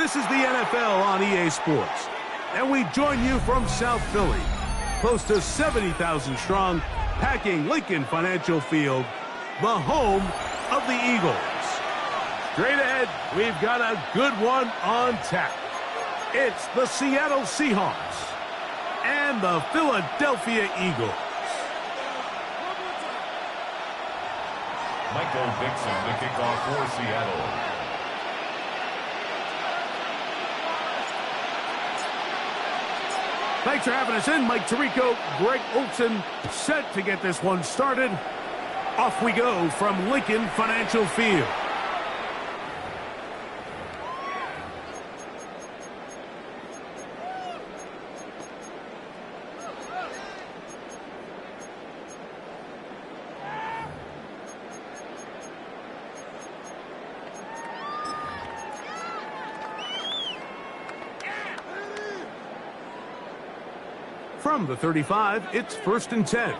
This is the NFL on EA Sports, and we join you from South Philly, close to 70,000 strong, packing Lincoln Financial Field, the home of the Eagles. Straight ahead, we've got a good one on tap. It's the Seattle Seahawks and the Philadelphia Eagles. Michael Dixon, the kickoff for Seattle. Thanks for having us in, Mike Tirico, Greg Olson, set to get this one started. Off we go from Lincoln Financial Field. From the 35, it's 1st and 10. Good.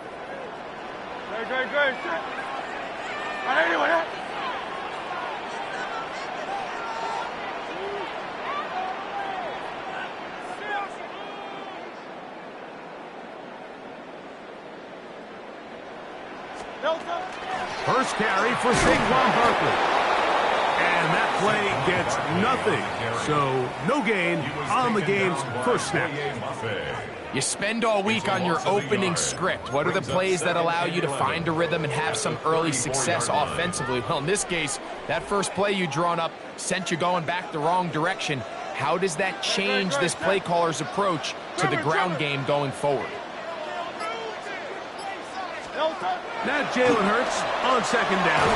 First carry for Saquon Barkley. And that play gets nothing. So no gain on the game's first snap. You spend all week on your opening script. What are the plays that allow you to find a rhythm and have some early success offensively? Well, in this case, that first play you drawn up sent you going back the wrong direction. How does that change this play caller's approach to the ground game going forward? Now Jalen Hurts on 2nd down.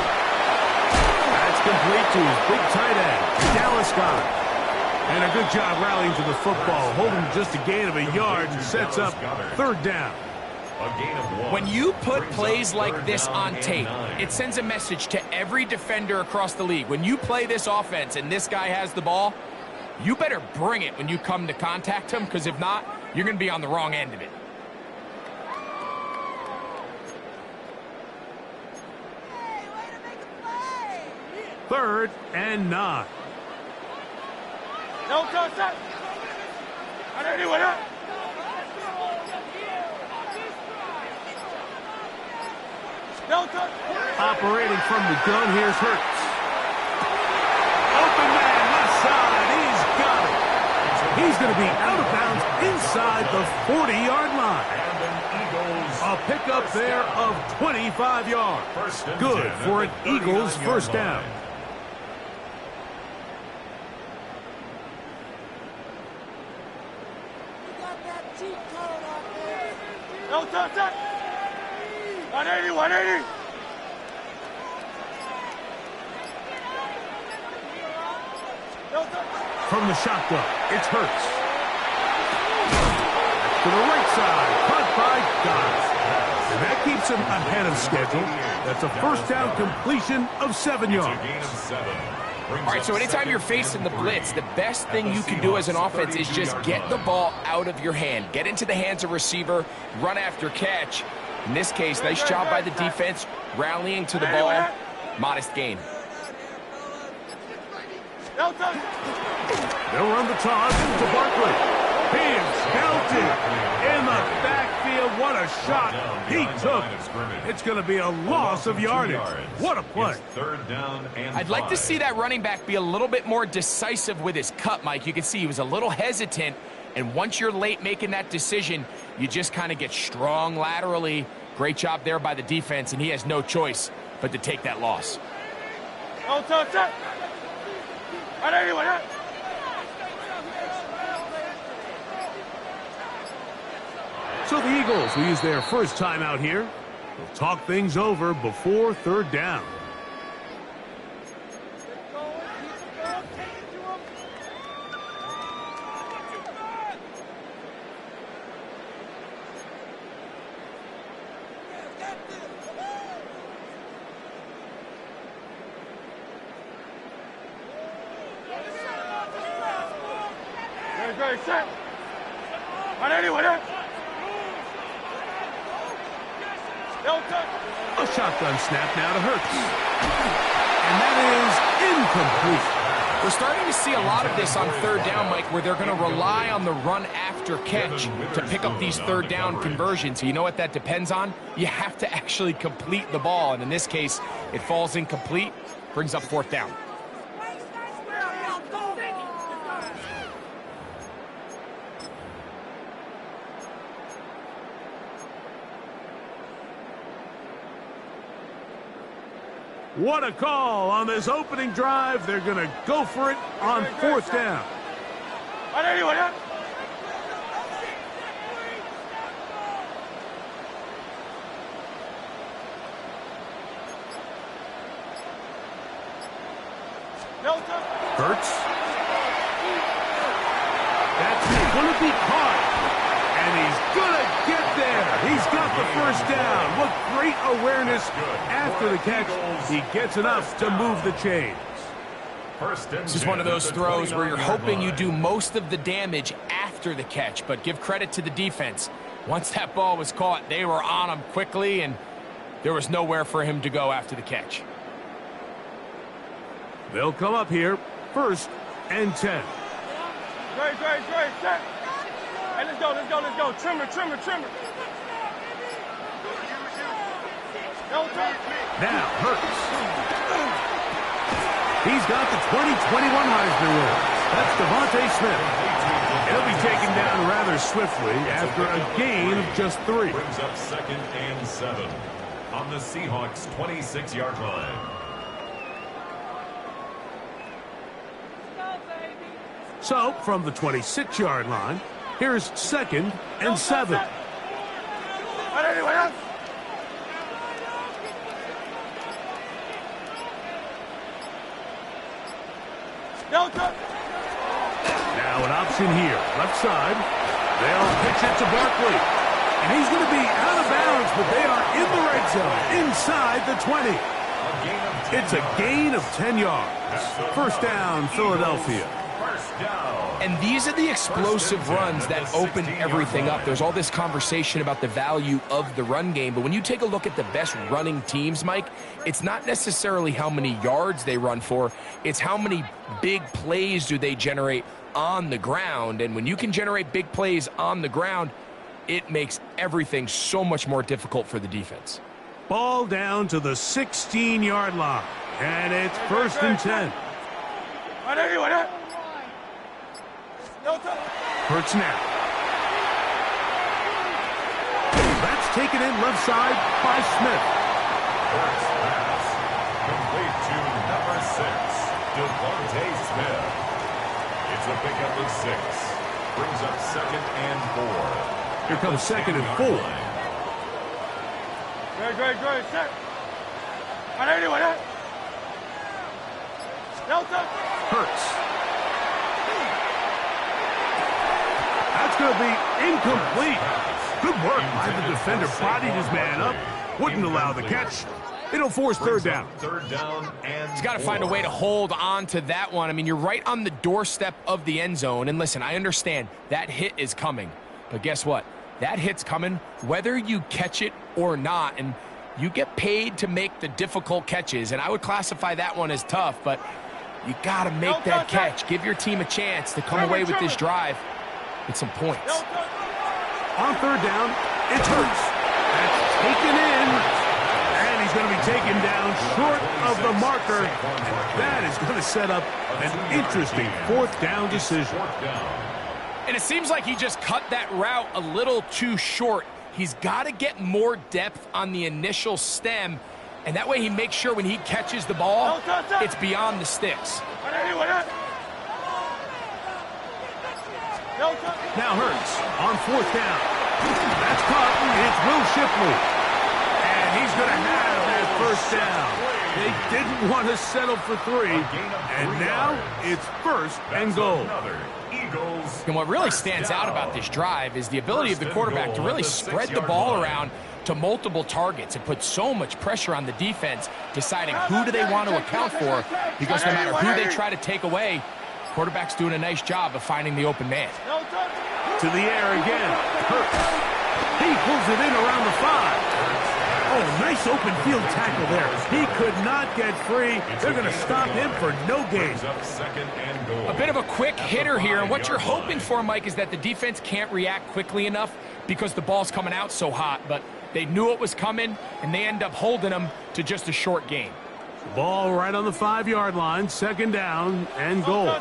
That's complete to his big tight end, Dallas Goedert. And a good job rallying to the football, holding just a gain of a yard and sets up 3rd down. When you put plays like this on tape, it sends a message to every defender across the league. When you play this offense and this guy has the ball, you better bring it when you come to contact him, because if not, you're going to be on the wrong end of it. Third and 9. No contact. Operating from the gun, here's Hurts. Open man, left side, he's got it. He's going to be out of bounds inside the 40-yard line. A pickup there of 25 yards. Good for an Eagles first down. No contact. 180. From the shotgun, it's Hurts. To the right side, caught by Goedert. And that keeps him ahead of schedule. That's a first down completion of 7 yards. All right, so anytime you're facing the blitz, the best thing you can do as an offense is just get the ball out of your hand. Get into the hands of receiver, run after catch. In this case, nice job by the defense, rallying to the ball. Modest gain. They'll run the toss to Barkley. He is belted in the backfield. What a shot he took. It's going to be a loss of yardage. What a play. I'd like to see that running back be a little bit more decisive with his cut, Mike. You can see he was a little hesitant, and once you're late making that decision, you just kind of get strong laterally. Great job there by the defense, and he has no choice but to take that loss. So the Eagles will use their first time out here. They'll talk things over before 3rd down. Very set. 180. A shotgun snap now to Hurts. And that is incomplete. We're starting to see a lot of this on third down, Mike, where they're going to rely on the run after catch to pick up these third down conversions. So you know what that depends on? You have to actually complete the ball, and in this case, it falls incomplete, brings up fourth down. What a call on this opening drive. They're going to go for it on fourth down. Hurts. That's going to be caught. And he's going to get there. He's got the first down. What great awareness after the catch. He gets enough to move the chains. This is one of those throws where you're hoping you do most of the damage after the catch, but give credit to the defense. Once that ball was caught, they were on him quickly, and there was nowhere for him to go after the catch. They'll come up here, 1st and 10. Great, set. Hey, let's go. Trimmer. Now, Hurts. He's got the 2021 Heisman Award. That's Devontae Smith. He'll be taken down rather swiftly after a gain of just 3. Brings up 2nd and 7 on the Seahawks' 26-yard line. So, from the 26-yard line, here's 2nd and 7. Now an option here, left side. They'll pitch it to Barkley. And he's going to be out of bounds, but they are in the red zone, inside the 20. It's a gain of 10 yards. First down, Philadelphia. And these are the explosive runs that open everything up. There's all this conversation about the value of the run game, but when you take a look at the best running teams, Mike, it's not necessarily how many yards they run for, it's how many big plays do they generate on the ground. And when you can generate big plays on the ground, it makes everything so much more difficult for the defense. Ball down to the 16-yard line, and it's 1st and 10. Hurts now. That's taken in left side by Smith. Hurts pass. Complete to number 6, Devontae Smith. It's a pickup of 6. Brings up 2nd and 4. Here comes 2nd and 4. Great, set. Hurts. That's going to be incomplete. Good work by the defender. Bodied his man up. Wouldn't allow the catch. It'll force third down. And he's got to find a way to hold on to that one. I mean, you're right on the doorstep of the end zone. And listen, I understand that hit is coming. But guess what? That hit's coming whether you catch it or not. And you get paid to make the difficult catches. And I would classify that one as tough. But you got to make that catch. Give your team a chance to come away with this drive with some points. On third down, it's Hurts. That's taken in. And he's going to be taken down short of the marker. And that is going to set up an interesting 4th down decision. And it seems like he just cut that route a little too short. He's got to get more depth on the initial stem. And that way he makes sure when he catches the ball, it's beyond the sticks. Now Hurts on 4th down. That's caught. It's Will Shipley. And he's going to have that first down. They didn't want to settle for 3. And now it's 1st and goal. And what really stands out about this drive is the ability of the quarterback to really spread the ball around to multiple targets. It puts so much pressure on the defense deciding who do they want to account for, because no matter who they try to take away, quarterback's doing a nice job of finding the open man. To the air again. Hurts. He pulls it in around the 5. Oh, nice Nice open field tackle there. He could not get free. They're going to stop him for no gain. A bit of a quick hitter here, and what you're hoping for, Mike, is that the defense can't react quickly enough because the ball's coming out so hot, but they knew it was coming, and they end up holding them to just a short gain. Ball right on the 5-yard line, 2nd down and goal. Now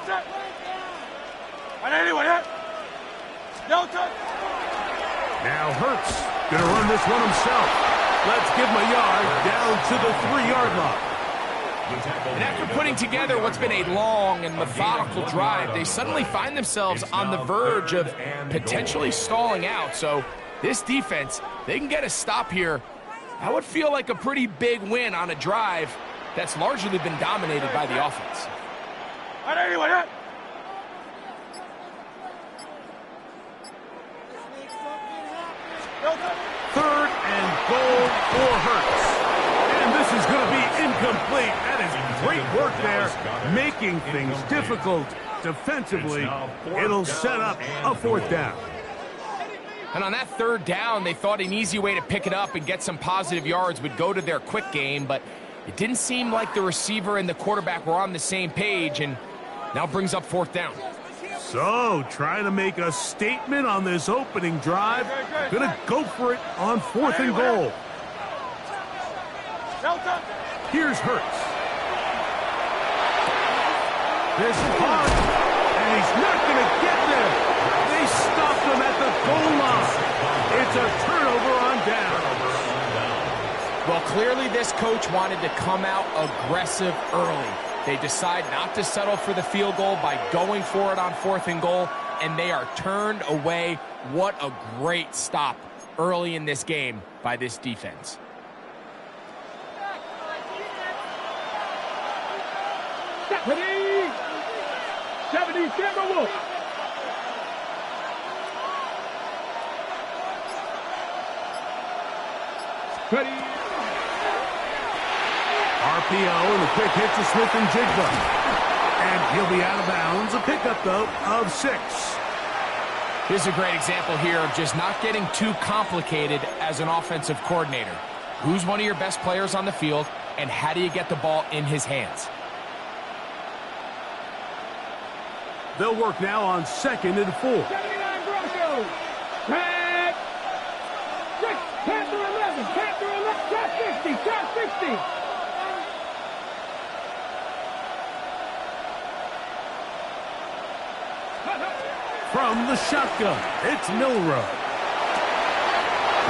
Hurts going to run this one himself. Let's give him a yard down to the 3-yard line. And after putting together what's been a long and methodical drive, they suddenly find themselves on the verge of potentially stalling out. So this defense, they can get a stop here. That would feel like a pretty big win on a drive that's largely been dominated by the offense. 3rd and goal for Hurts. And this is going to be incomplete. That is great work there, making things difficult defensively. It'll set up a 4th down. And on that 3rd down, they thought an easy way to pick it up and get some positive yards would go to their quick game, but it didn't seem like the receiver and the quarterback were on the same page, and now brings up 4th down. So, trying to make a statement on this opening drive. Gonna go for it on 4th and goal. Here's Hurts. This hard, and he's not gonna get there. They stopped him at the goal line. It's a turnover on down. Well, clearly this coach wanted to come out aggressive early. They decide not to settle for the field goal by going for it on 4th and goal, and they are turned away. What a great stop early in this game by this defense. Ready? 70, camera. Ready? RPO and a quick hit to Smith and Jigba. And he'll be out of bounds. A pickup, though, of 6. Here's a great example here of just not getting too complicated as an offensive coordinator. Who's one of your best players on the field, and how do you get the ball in his hands? They'll work now on 2nd and 4. 79 Broncos. Tag. 6, Panther 11, Panther 11, top 50, top 50. From the shotgun, it's Milrow.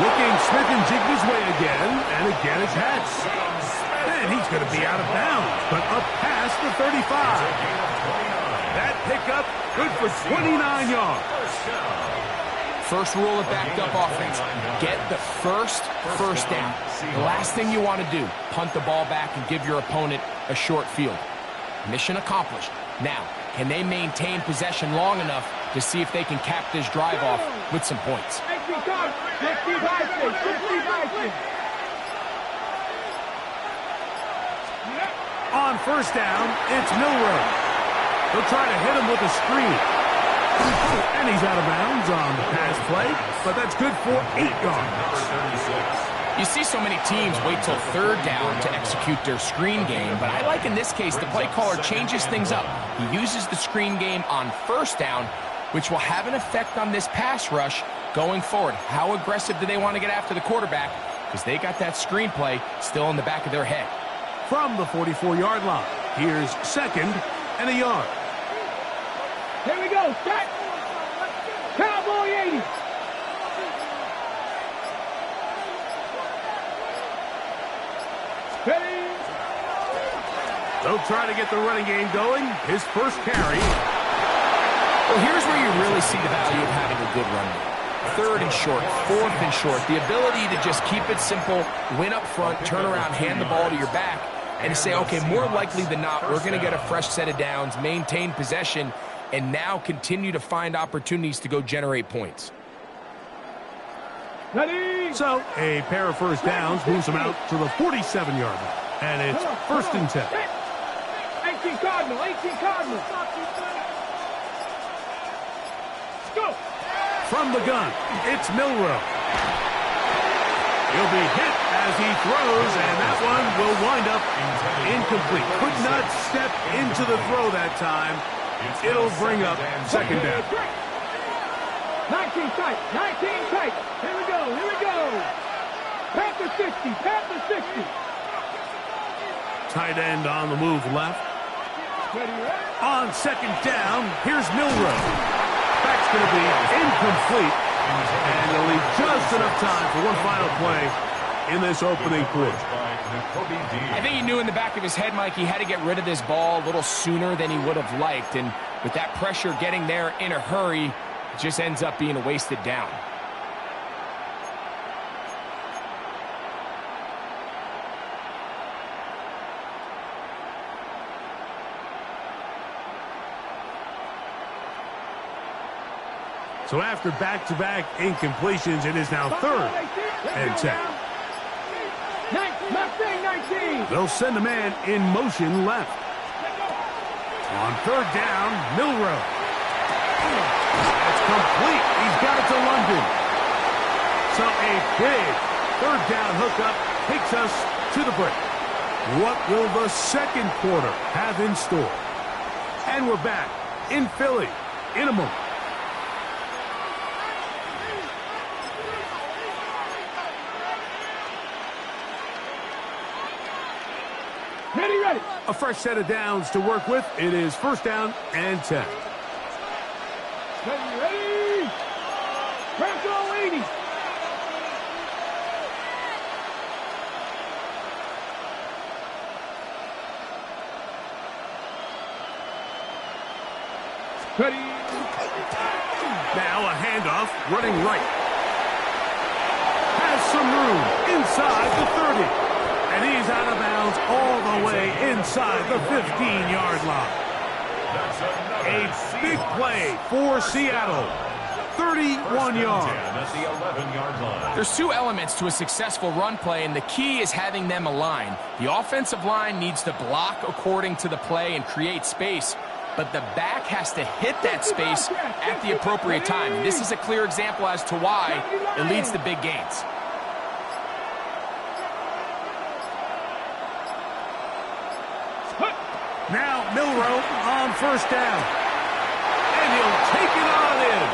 Looking Smith and Jigba's way again, and again it's Hess. And he's going to be out of bounds, but up past the 35. That pickup, good for 29 yards. First rule of backed up offense, get the first down. The last thing you want to do, punt the ball back and give your opponent a short field. Mission accomplished. Now, can they maintain possession long enough to see if they can cap this drive off with some points? On 1st down, it's Milrow. They'll try to hit him with a screen. And he's out of bounds on the pass play, but that's good for 8 yards. You see so many teams wait till 3rd down to execute their screen game, but I like in this case the play caller changes things up. He uses the screen game on 1st down, which will have an effect on this pass rush going forward. How aggressive do they want to get after the quarterback? Because they got that screen play still in the back of their head. From the 44-yard line, here's 2nd and a yard. Here we go, set. Cowboy 80. Ready. They'll try to get the running game going. His first carry. Well, here's where you really see the value of having a good run game. 3rd and short, 4th and short. The ability to just keep it simple, win up front, turn around, hand the ball to your back, and to say, okay, more likely than not, we're going to get a fresh set of downs, maintain possession, and now continue to find opportunities to go generate points. Ready. So, a pair of first downs moves them out to the 47-yard line. And it's 1st and 10. 18 Cardinal, 18 Cardinal. Go. From the gun, it's Milrow. He'll be hit as he throws, and that one will wind up incomplete. Could not step into the throw that time. It'll bring up second down. 19 tight, 19 tight. Here we go, here we go. Panther 60, Panther 60. Tight end on the move left. Ready, ready? On second down, here's Milroe. That's going to be incomplete, and it'll leave just enough time for one final play in this opening quarter. I think he knew in the back of his head, Mike, he had to get rid of this ball a little sooner than he would have liked, and with that pressure getting there in a hurry, it just ends up being a wasted down. So after back-to-back incompletions, it is now third and 10. 19. They'll send a man in motion left. On third down, Milroe. That's complete. He's got it to London. So a big third down hookup takes us to the break. What will the second quarter have in store? And we're back in Philly in a moment. Ready. A fresh set of downs to work with. It is first down and 10. Ready. Franco 80. Ready. Now a handoff, running right. Has some room inside the 30. And he's out of bounds all the way inside the 15-yard line. A big play for Seattle. 31 yards. There's two elements to a successful run play, and the key is having them align. The offensive line needs to block according to the play and create space, but the back has to hit that space at the appropriate time. And this is a clear example as to why it leads to big gains. Now Milroe on first down. And he'll take it on in.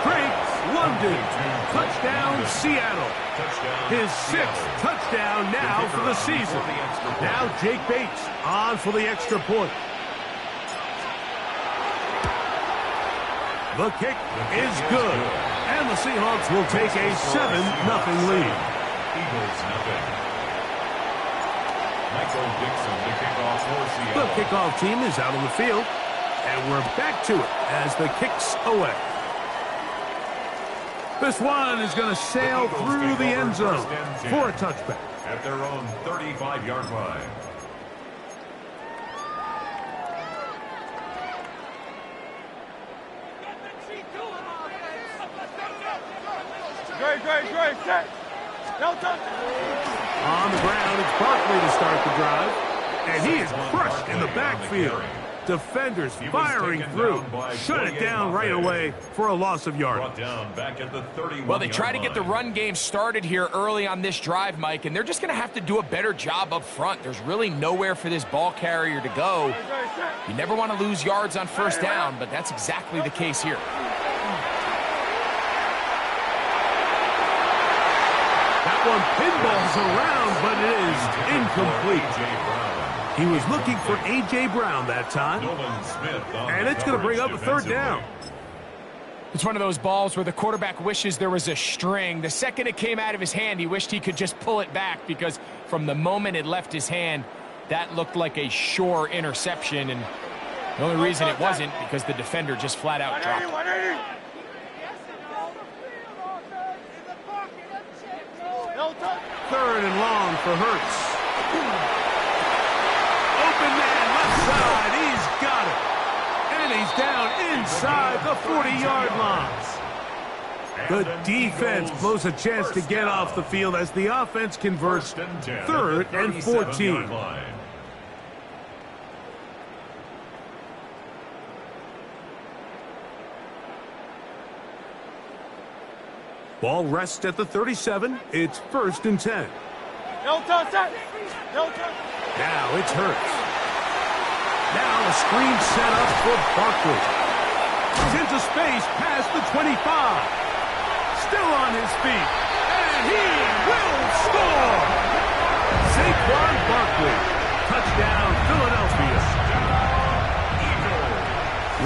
Frank London. Touchdown Seattle. His sixth touchdown now for the season. Now Jake Bates on for the extra point. The kick is good. And the Seahawks will take a 7-0 lead. Eagles nothing. The kickoff team is out on the field, and we're back to it as the kick's away. This one is going to sail through the end zone for a touchback. At their own 35-yard line. Great. Set. On the ground, it's Barkley to start the drive, and he is crushed in the backfield. Defenders firing through. Shut it down right away for a loss of yardage. Well, they try to get the run game started here early on this drive, Mike, and they're just going to have to do a better job up front. There's really nowhere for this ball carrier to go. You never want to lose yards on first down, but that's exactly the case here. That one pinballs around, but it is incomplete. He was looking for A.J. Brown that time, and it's going to bring up a third down. It's one of those balls where the quarterback wishes there was a string. The second it came out of his hand, he wished he could just pull it back, because from the moment it left his hand, that looked like a sure interception, and the only reason it wasn't because the defender just flat out dropped it. Third and long for Hurts. Open man left side. He's got it. And he's down inside the 40-yard line. The defense blows a chance to get off the field as the offense converts third and 14. Ball rests at the 37. It's 1st and 10. No touch. No touch. Now it's Hurts. Now a screen set up for Barkley. He's into space past the 25. Still on his feet. And he will score! Saquon Barkley. Touchdown, Philadelphia.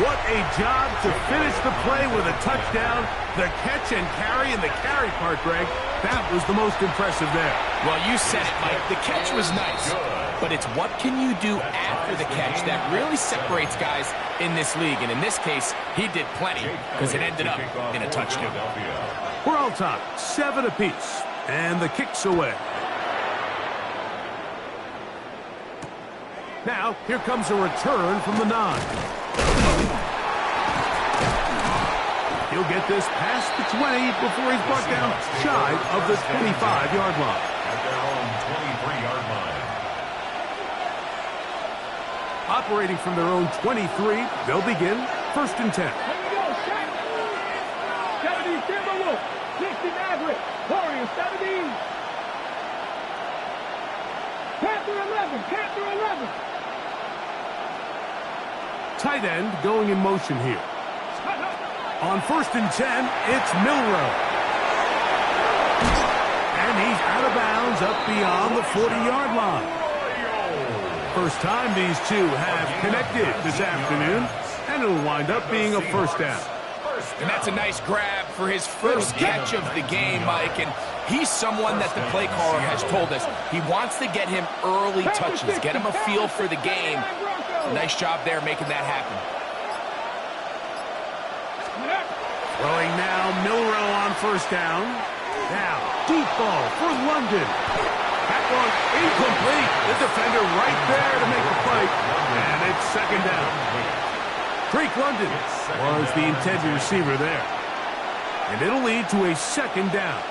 What a job to finish the play with a touchdown. The catch and carry, and the carry part, Greg, that was the most impressive there. Well, you said it, Mike. The catch was nice, but it's what can you do after the catch that really separates guys in this league. And in this case, he did plenty because it ended up in a touchdown. We're all tied, 7 apiece, and the kick's away. Now, here comes a return from the 9. He'll get this past the 20 before he's brought down shy of the 25-yard line. At their own 23-yard line. Operating from their own 23, they'll begin 1st and 10. Here we go, shot. 70 Timberwolves. 60 Maverick. Warriors 17. Panther 11. Panther 11. Tight end going in motion here. On 1st and 10, it's Milroe. And he's out of bounds up beyond the 40-yard line. First time these two have connected this afternoon, and it'll wind up being a 1st down. And that's a nice grab for his first catch of the game, Mike. And he's someone that the play caller has told us he wants to get him early touches, get him a feel for the game. Nice job there making that happen. Throwing now, Milroe on 1st down. Now, deep ball for London. That one incomplete. The defender right there to make the play. And it's 2nd down. Drake London was the intended receiver there. And it'll lead to a 2nd down.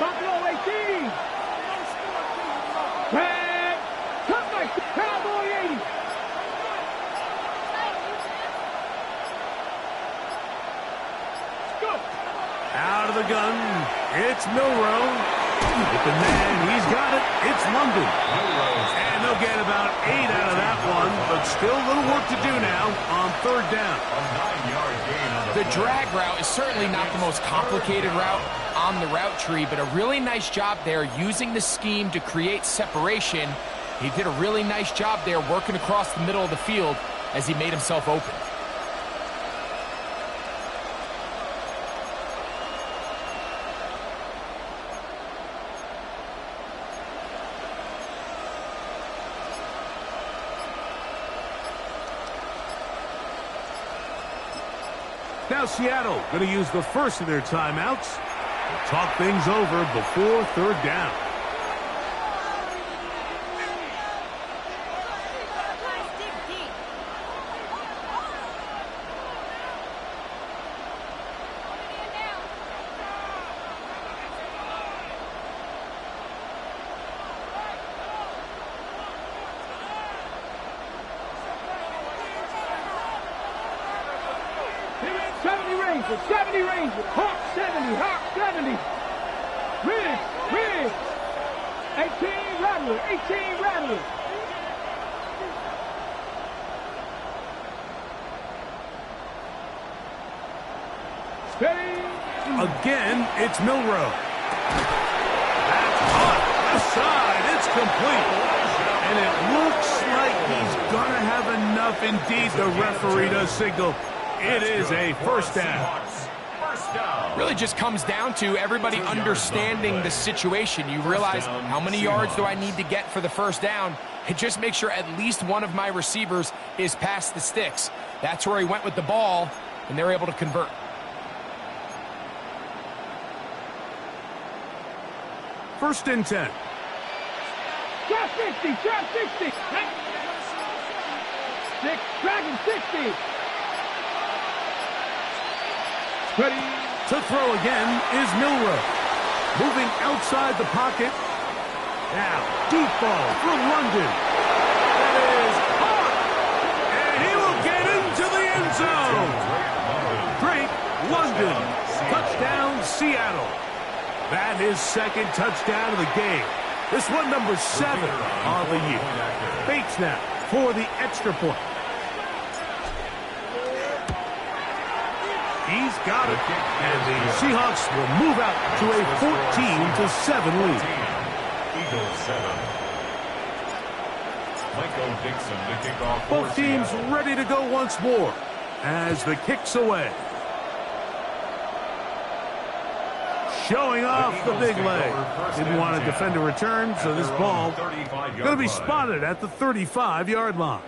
Buffalo 18. Red. Cutback. Cowboy 80. Go. Out of the gun, it's Milroe. With the man, he's got it. It's London. And they'll get about 8 out of that one, but still a little work to do now on 3rd down. A 9-yard gain on The drag route is certainly not the most complicated route on the route tree, but a really nice job there using the scheme to create separation. He did a really nice job there working across the middle of the field as he made himself open. Now Seattle going to use the first of their timeouts to talk things over before 3rd down. Rangers, 70 Rangers, Hawk 70, Hawk 70. Ridge, 18 Rattler, 18 Rattler. Steady. Again, it's Milroe. That's hot. Left side, it's complete. And it looks like he's going to have enough. Indeed, the referee does signal. It is a 1st down. Really just comes down to everybody understanding the situation. You realize how many yards do I need to get for the 1st down, and just make sure at least one of my receivers is past the sticks. That's where he went with the ball, and they're able to convert. First and 10. Drop 60, drop 60. Six, Dragon 60. Ready. To throw again is Milroe. Moving outside the pocket. Now, deep ball for London. That is caught. And he will get into the end zone. Drake London. Touchdown, Seattle. That is second touchdown of the game. This one, number 7 on the year. Bates now for the extra point. He's got it. And the Seahawks will move out to a 14-7 lead. Eagles 7. Michael Dixon to kick off. Both teams ready to go once more as the kick's away. Showing off the big leg. Didn't want to defend a return, so this ball going to be spotted at the 35-yard line.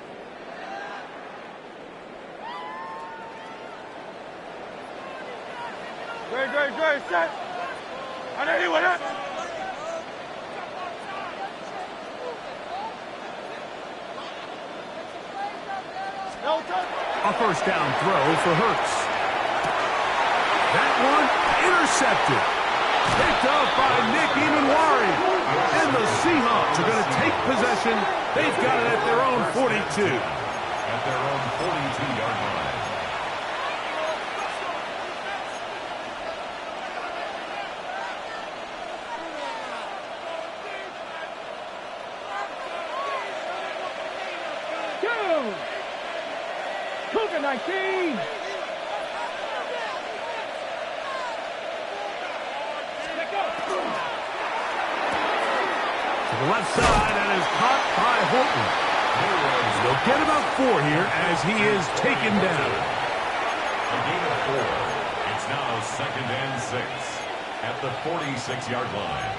Great, set. I know you with it. A first down throw for Hurts. That one intercepted. Picked up by Nick Emanwari. And the Seahawks are going to take possession. They've got it at their own 42. At their own 42-yard line. Cougar 19. To the left side, and is caught by Horton. They'll get about 4 here as he is taken down. A gain of 4. It's now 2nd and 6 at the 46-yard line.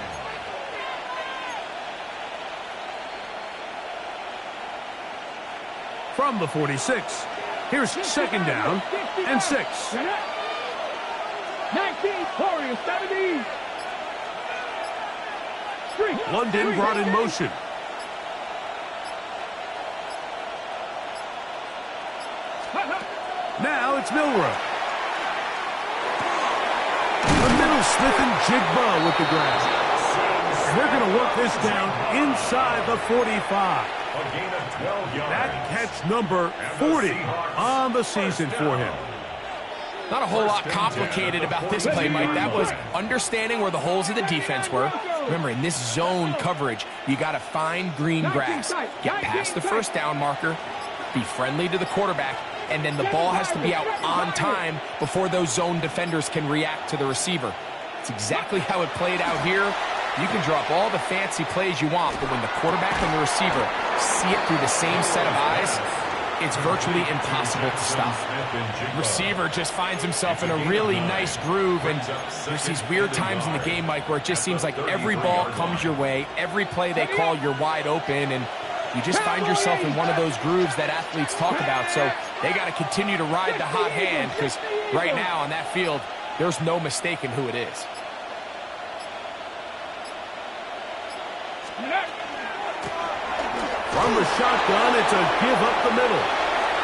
From the 46, here's 2nd down and 6. 19, 40, 70. London brought in motion. Now it's Milrow. The middle Smith and Jigba with the grab. And they're going to work this down inside the 45. A gain of 12 yards. That catch number 40 on the season for him. Not a whole lot complicated about this play, Mike. That was understanding where the holes of the defense were. Remember, in this zone coverage, you got to find green grass. Get past the first down marker, be friendly to the quarterback, and then the ball has to be out on time before those zone defenders can react to the receiver. It's exactly how it played out here. You can drop all the fancy plays you want, but when the quarterback and the receiver see it through the same set of eyes, it's virtually impossible to stop. Receiver just finds himself in a really nice groove, and there's these weird times in the game, Mike, where it just seems like every ball comes your way, every play they call, you're wide open, and you just find yourself in one of those grooves that athletes talk about. So they got to continue to ride the hot hand, because right now on that field, there's no mistaking who it is. From the shotgun, it's a give up the middle.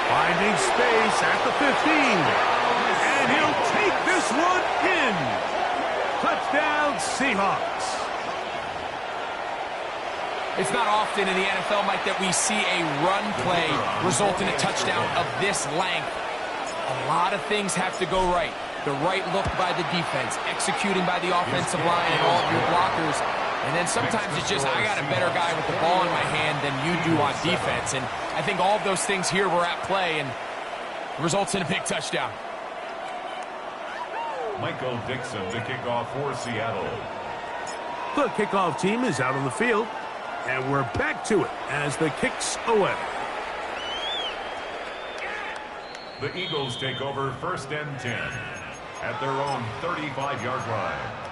Finding space at the 15. And he'll take this one in. Touchdown, Seahawks. It's not often in the NFL, Mike, that we see a run play result in a touchdown of this length. A lot of things have to go right. The right look by the defense, executing by the offensive line and all of your blockers. And then sometimes it's just, I got a better guy with the ball in my hand than you do on defense. And I think all of those things here were at play, and it results in a big touchdown. Michael Dixon to kick off for Seattle. The kickoff team is out on the field, and we're back to it as the kick's away. The Eagles take over 1st and 10 at their own 35-yard line.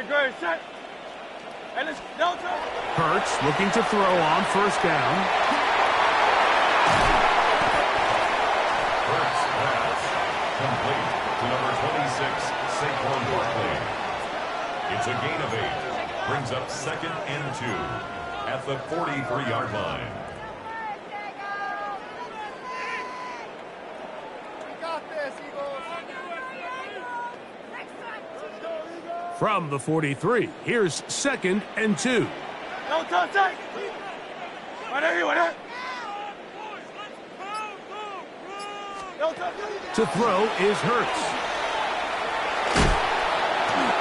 Great, set. And it's Delta. Hurts looking to throw on 1st down. Hurts pass complete to number 26, Saquon Barkley. It's a gain of 8. Brings up 2nd and 2 at the 43-yard line. From the 43, here's 2nd and 2. To throw is Hurts.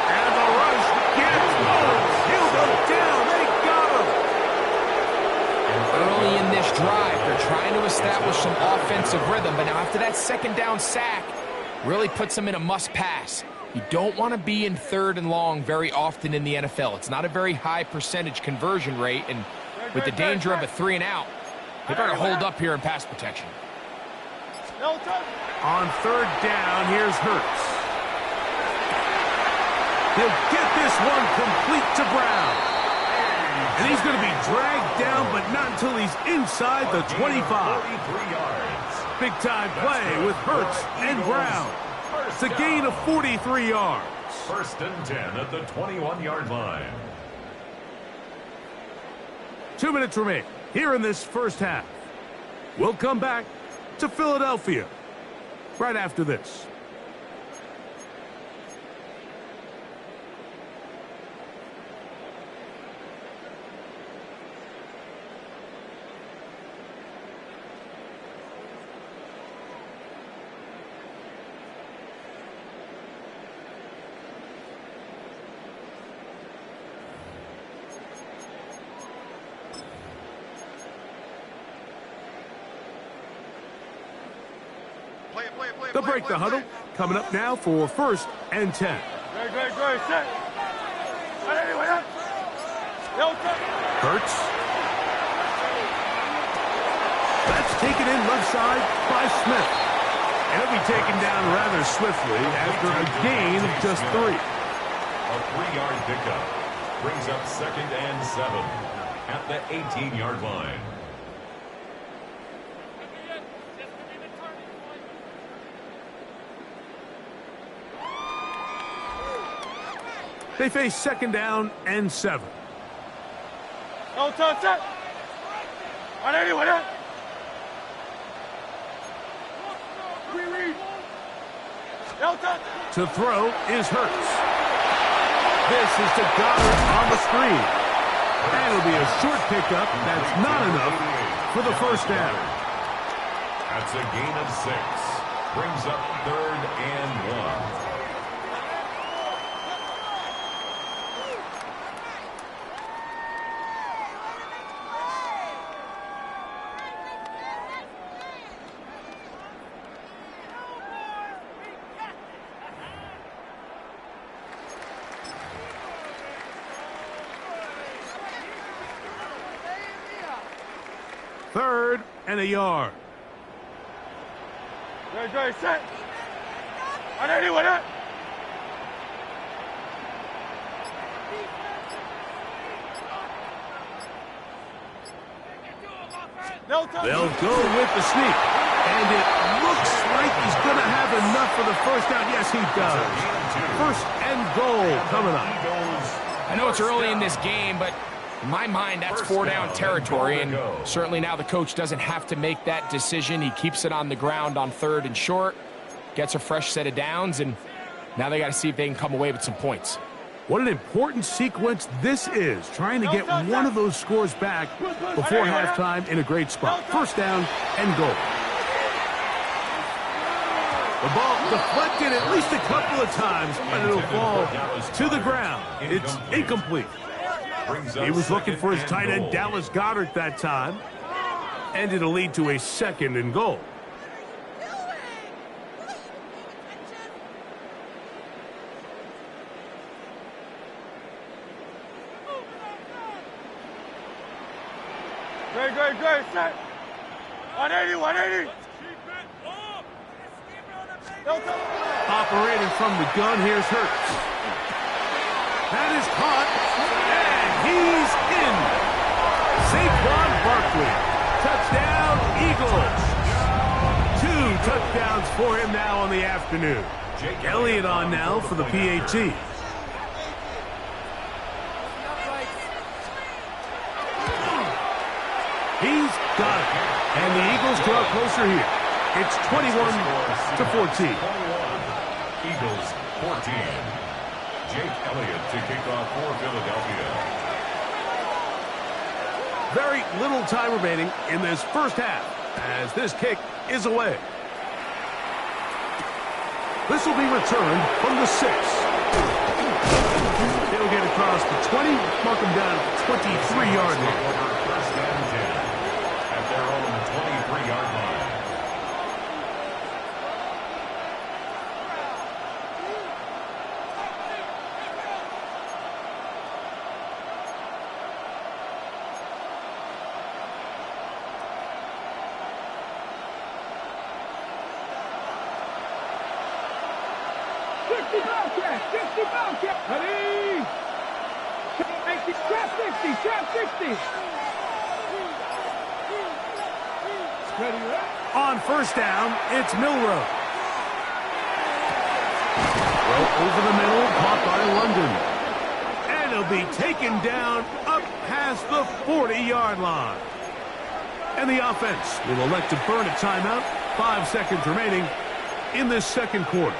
And the rush gets Hurts. He'll go down. They got him. Early in this drive, they're trying to establish some offensive rhythm, but now after that 2nd down sack, really puts them in a must-pass. You don't want to be in 3rd and long very often in the NFL. It's not a very high percentage conversion rate, and with the danger of a 3 and out, they better hold up here in pass protection. On 3rd down, here's Hurts. He'll get this one complete to Brown. And he's going to be dragged down, but not until he's inside the 25. Big-time play with Hurts and Brown. It's a gain of 43 yards. 1st and 10 at the 21-yard line. 2 minutes remain here in this first half. We'll come back to Philadelphia right after this. They'll break the huddle. Coming up now for 1st and 10. Hurts. That's taken in left side by Smith. And it'll be taken down rather swiftly after a gain of just 3. A 3-yard pickup. Brings up 2nd and 7 at the 18-yard line. They face 2nd down and 7. No touch it. On anyone else. To throw is Hurts. This is to Goddard on the screen. And it'll be a short pickup. That's not enough for the 1st down. That's a gain of 6. Brings up 3rd and 1. Third and a yard. Ready, set. On anyone else. They'll go with the sneak. And it looks like he's going to have enough for the 1st down. Yes, he does. 1st and goal coming up. I know it's early in this game, but in my mind, that's 4 down territory, and certainly now the coach doesn't have to make that decision. He keeps it on the ground on 3rd and short, gets a fresh set of downs, and now they got to see if they can come away with some points. What an important sequence this is, trying to get one of those scores back before halftime in a great spot. 1st down and goal. The ball deflected at least a couple of times, but it'll fall to the ground. It's incomplete. He was looking for his tight end, Dallas Goedert, that time. And it'll lead to a 2nd and goal. Great, set. 180, 180. Operating from the gun, here's Hurts. That is caught, and he's in. Saquon Barkley, touchdown Eagles. 2 touchdowns for him now on the afternoon. Elliott on now for the PAT. He's got it. And the Eagles draw closer here. It's 21-14. Eagles 14. Jake Elliott to kick off for Philadelphia. Very little time remaining in this first half as this kick is away. This will be returned from the 6. They'll get across the 20, mark them down at the 23-yard line. First and 10 at their own 23-yard line. Ready? Trap 60, trap 60. Ready, right? On first down, it's Milroe. Throw over the middle, caught by London. And it'll be taken down up past the 40-yard line. And the offense will elect to burn a timeout. 5 seconds remaining in this second quarter.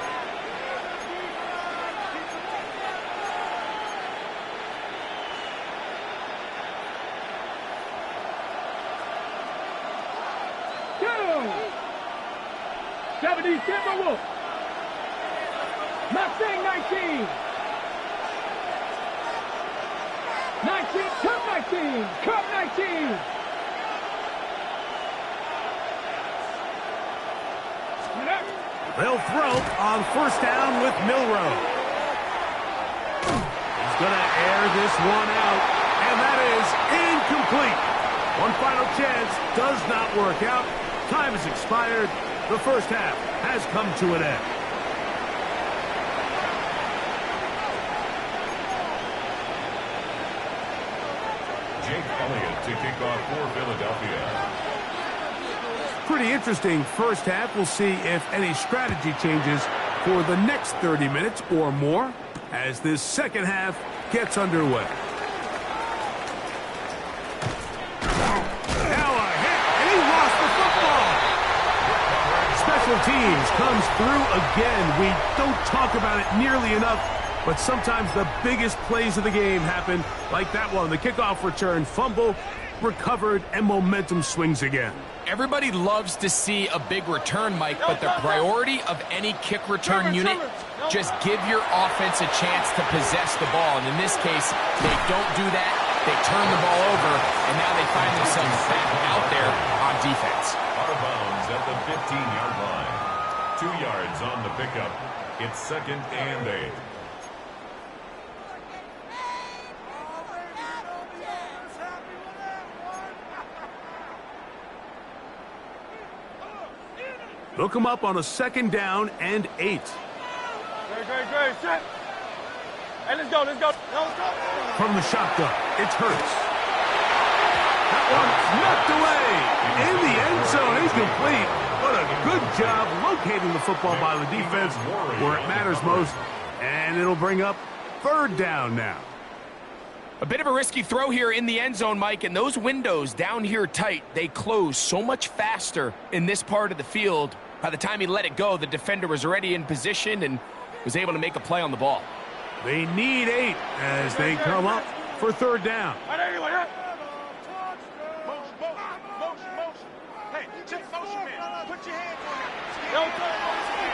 Timberwolf. Mustang 19. 19. Cup 19. Cup 19. They'll throw on first down with Milroe. He's going to air this one out, and that is incomplete. One final chance does not work out. Time has expired. The first half has come to an end. Jake Elliott to kick off for Philadelphia. Pretty interesting first half. We'll see if any strategy changes for the next 30 minutes or more as this second half gets underway. Now a hit, and he lost the football. Special teams comes through again. We don't talk about it nearly enough, but sometimes the biggest plays of the game happen like that one. The kickoff return, fumble, recovered, and momentum swings again. Everybody loves to see a big return, Mike, but the priority of any kick return unit, just give your offense a chance to possess the ball. And in this case, they don't do that. They turn the ball over, and now they find themselves back out there on defense. Out of bounds at the 15-yard line. 2 yards on the pickup. It's second and 8. They'll come up on a second down and 8. Great. Set. Hey, let's go. From the shotgun, it's Hurts. That one knocked away in the end zone, incomplete. But a good job locating the football by the defense where it matters most. And it'll bring up third down now. A bit of a risky throw here in the end zone, Mike, and those windows down here tight, they close so much faster in this part of the field. By the time he let it go, the defender was already in position and was able to make a play on the ball. They need 8 as they come up for third down.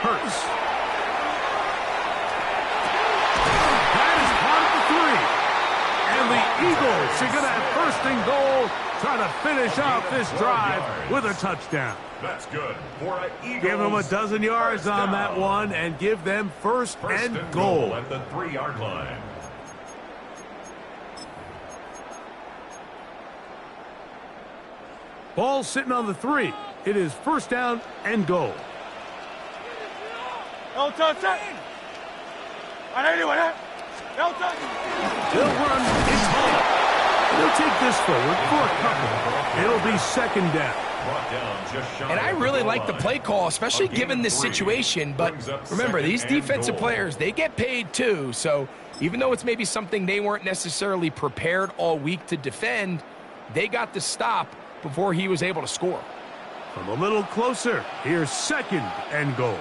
Hurts. That is part of the 3. And the Eagles are going to have first and goal, trying to finish off this drive with a touchdown. That's good for an Eagles. Give them a dozen yards on that one and give them first and goal at the 3-yard line. Ball sitting on the 3. It is first down and goal. No touch. They'll run. It's home. He'll take this forward for a couple. It'll be second down. And I really like the play call, especially given this situation. But remember, these defensive players, they get paid too. So even though it's maybe something they weren't necessarily prepared all week to defend, they got the stop before he was able to score. From a little closer, here's second and goal.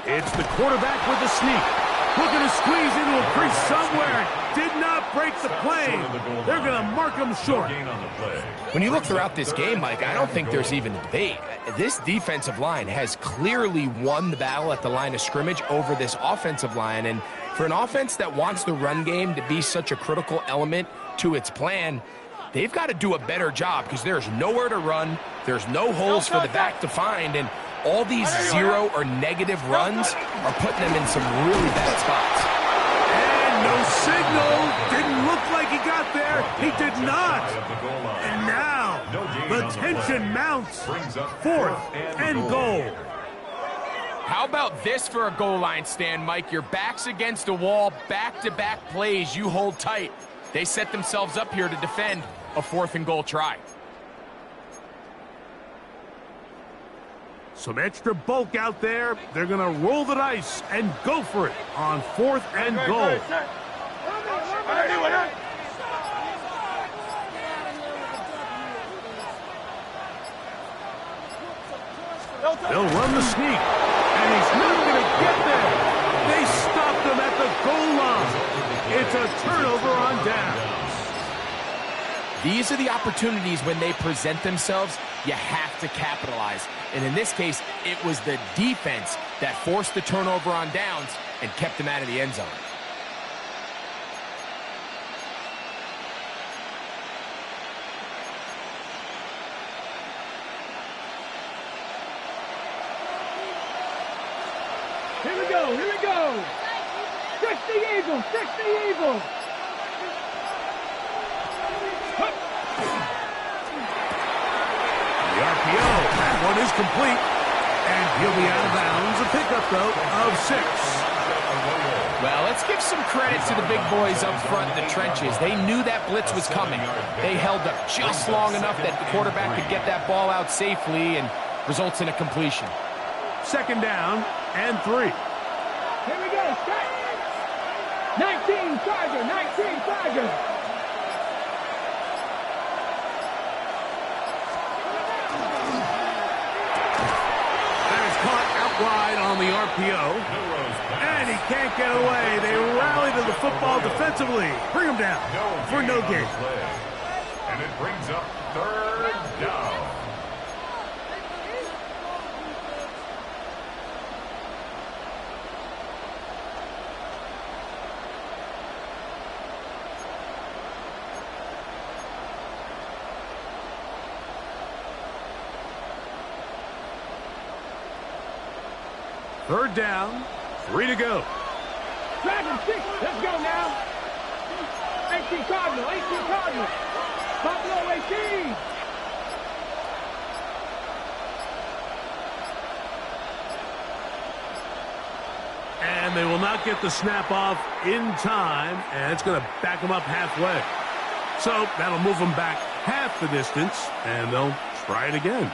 It's the quarterback with the sneak. Looking to squeeze into a crease somewhere. Did not break the plane. They're going to mark him short. When you look throughout this game, Mike, I don't think there's even a debate. This defensive line has clearly won the battle at the line of scrimmage over this offensive line. And for an offense that wants the run game to be such a critical element to its plan, they've got to do a better job because there's nowhere to run. There's no holes for the back to find. And all these zero or negative runs are putting them in some really bad spots. And no signal. Didn't look like he got there. He did not. And now the tension mounts. Fourth and goal. How about this for a goal line stand, Mike? Your back's against a wall, back-to-back plays you hold tight. They set themselves up here to defend a fourth and goal try. Some extra bulk out there. They're going to roll the dice and go for it on fourth and goal. They'll run the sneak, and he's not going to get there. They stopped him at the goal line. It's a turnover on down. These are the opportunities when they present themselves, you have to capitalize. And in this case, it was the defense that forced the turnover on downs and kept them out of the end zone. Here we go, here we go. 60 Eagles, 60 Eagles. The RPO, that one is complete. And he'll be out of bounds. A pickup, though, of 6. Well, let's give some credit to the big boys up front in the trenches. They knew that blitz was coming. They held up just long enough that the quarterback could get that ball out safely and results in a completion. Second down and 3. Here we go, set. 19 Charger, 19 Charger. Wide on the RPO, and he can't get away. They rally to the football defensively. Bring him down for no gain. And it brings up third down. Third down, 3 to go. Dragon 6, let's go now. 18 Cardinal, 18 Cardinal. Buffalo 18. And they will not get the snap off in time, and it's going to back them up halfway. So that'll move them back half the distance, and they'll try it again.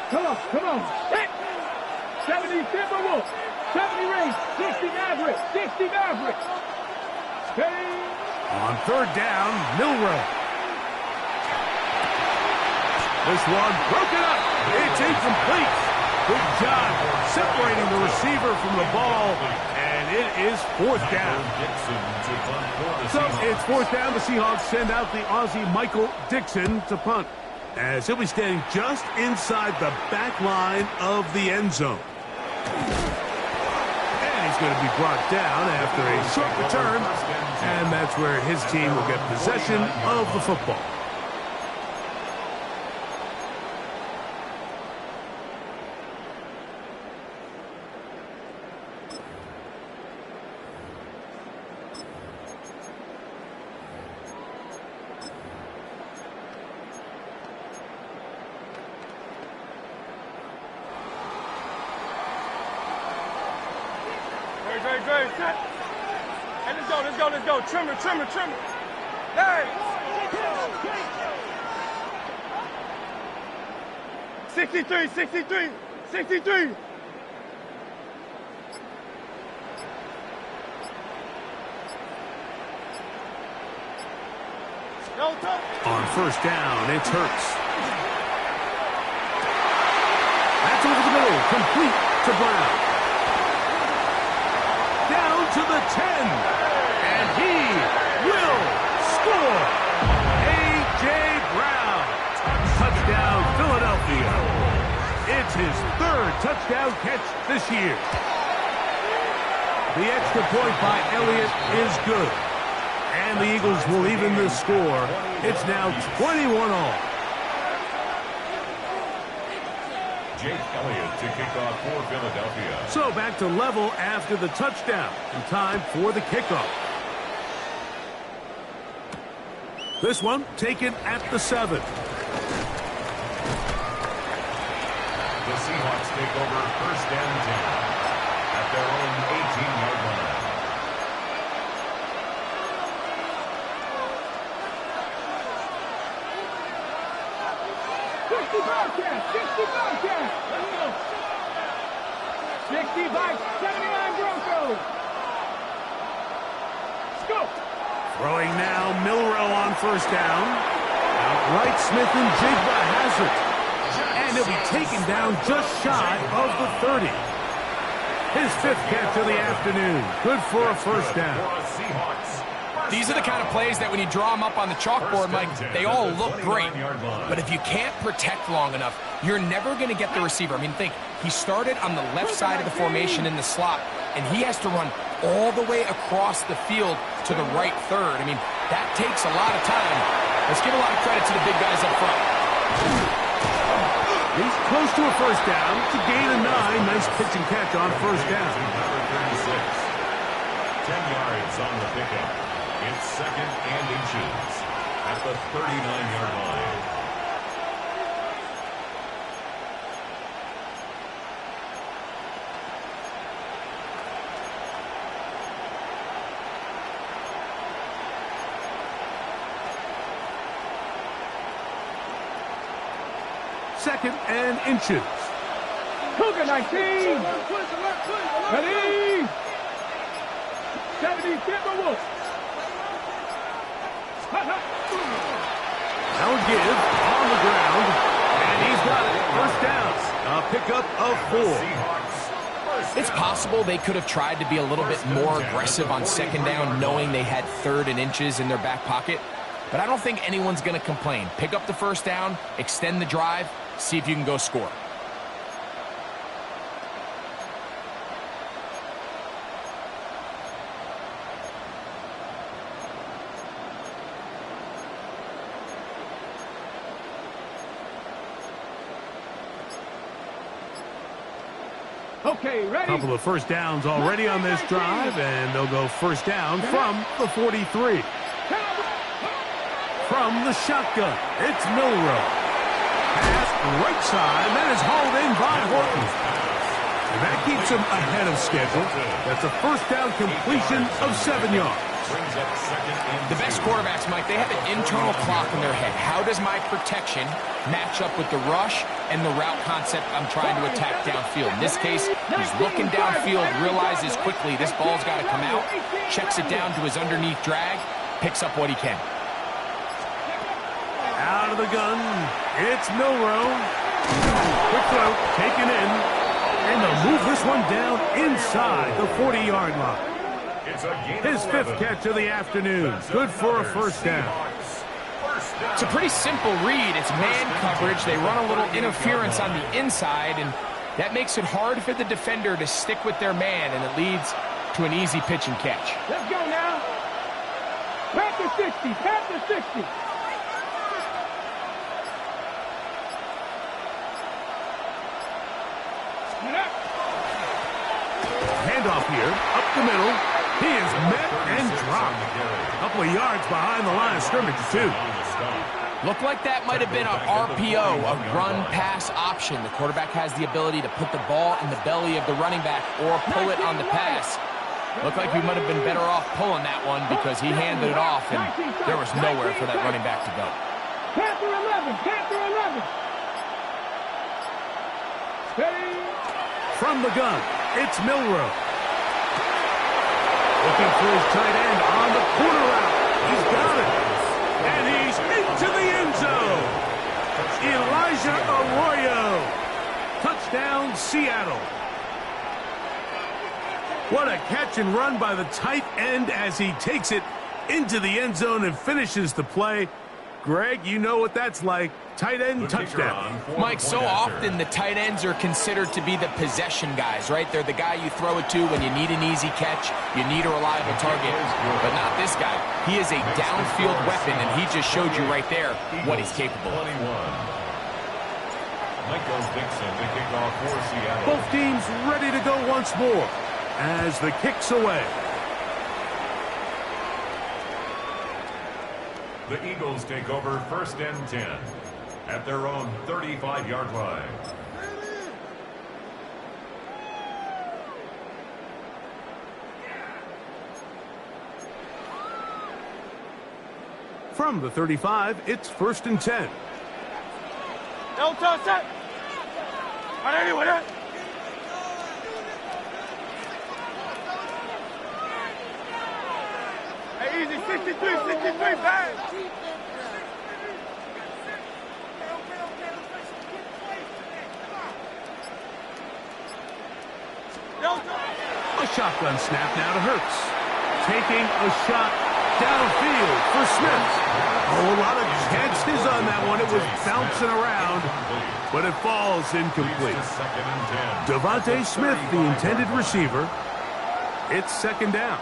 Come on, come on. Hit. 70 Timberwolves. 70 Rays. 60 Mavericks. 60 Mavericks. Hey. On third down, Milrow. This one broken up. It's incomplete. Good job separating the receiver from the ball, and it is fourth down. So it's fourth down. The Seahawks send out the Aussie Michael Dixon to punt, as he'll be standing just inside the back line of the end zone. going to be brought down after a short return, and that's where his team will get possession of the football. Great. Hey, let's go. Trimmer. Hey! 63. On first down, it's Hurts. That's over the middle, complete to Brown. Down to the 10, and he will score. A.J. Brown, touchdown Philadelphia. It's his third touchdown catch this year. The extra point by Elliott is good, and the Eagles will even the score. It's now 21-all. Jake Elliott to kick off for Philadelphia. So back to level after the touchdown. And time for the kickoff. This one taken at the 7. The Seahawks take over first and 10 at their own 18-yard line. 65, 79 Broncos. Let's go. Throwing now, Milrow on first down. Outright Smith and Jigba has it. And he'll be taken down just shy of the 30. His 5th catch of the afternoon. Good for a first down. These are the kind of plays that when you draw them up on the chalkboard, Mike, they all look great. But if you can't protect long enough, you're never going to get the receiver. I mean, think, he started on the left side of the formation in the slot, and he has to run all the way across the field to the right third. I mean, that takes a lot of time. Let's give a lot of credit to the big guys up front. He's close to a first down. It's a gain of 9. Nice pitch and catch on first down. 10 yards on the pickup. It's second and inches at the 39-yard line. Second and inches. Cougar 19. Ready. 70 Timberwolves. Now a give on the ground, and he's got it. First down. A pickup of 4. It's possible they could have tried to be a little bit more aggressive on second down, knowing they had 3rd and inches in their back pocket. But I don't think anyone's going to complain. Pick up the first down, extend the drive, see if you can go score. Okay, ready? Couple of first downs already on this drive, and they'll go first down from the 43. From the shotgun, it's Milrow. Pass right side, that is hauled in by Horton. And that keeps him ahead of schedule. That's a first down completion of 7 yards. The best quarterbacks, Mike, they have an internal clock in their head. How does my protection match up with the rush and the route concept I'm trying to attack downfield? In this case, he's looking downfield, realizes quickly this ball's got to come out, checks it down to his underneath drag, picks up what he can. Out of the gun, it's Milrow. Quick throw, taken in. And they'll move this one down inside the 40-yard line. His 5th catch of the afternoon. Good for a first down. It's a pretty simple read. It's man coverage. They run a little interference on the inside, and That makes it hard for the defender to stick with their man, and it leads to an easy pitch and catch. Let's go now. Pat the 60, pat the 60. Handoff here, up the middle. He is met and dropped. A couple of yards behind the line of scrimmage, too. Looked like that might have been an RPO, a run-pass option. The quarterback has the ability to put the ball in the belly of the running back or pull it on the pass. Looked like he might have been better off pulling that one because he handed it off, and there was nowhere for that running back to go. Panther 11, Panther 11. Steady. From the gun, it's Milrow. Looking for his tight end on the corner route. He's got it. And he's into the end zone. Elijah Arroyo. Touchdown, Seattle. What a catch and run by the tight end as he takes it into the end zone and finishes the play. Greg, you know what that's like. Tight end touchdown. Mike, so often the tight ends are considered to be the possession guys, right? They're the guy you throw it to when you need an easy catch, you need a reliable target, but not this guy. He is a downfield weapon, and he just showed you right there what he's capable of. Both teams ready to go once more as the kick's away. The Eagles take over 1st and 10 at their own 35-yard line. From the 35, it's 1st and 10. No touch that. Anyway, hey, easy, 63, bang. A shotgun snap now to Hurts. Taking a shot downfield for Smith. Oh, a lot of chances on that one. It was bouncing around, but it falls incomplete. Devontae Smith, the intended receiver. It's 2nd down.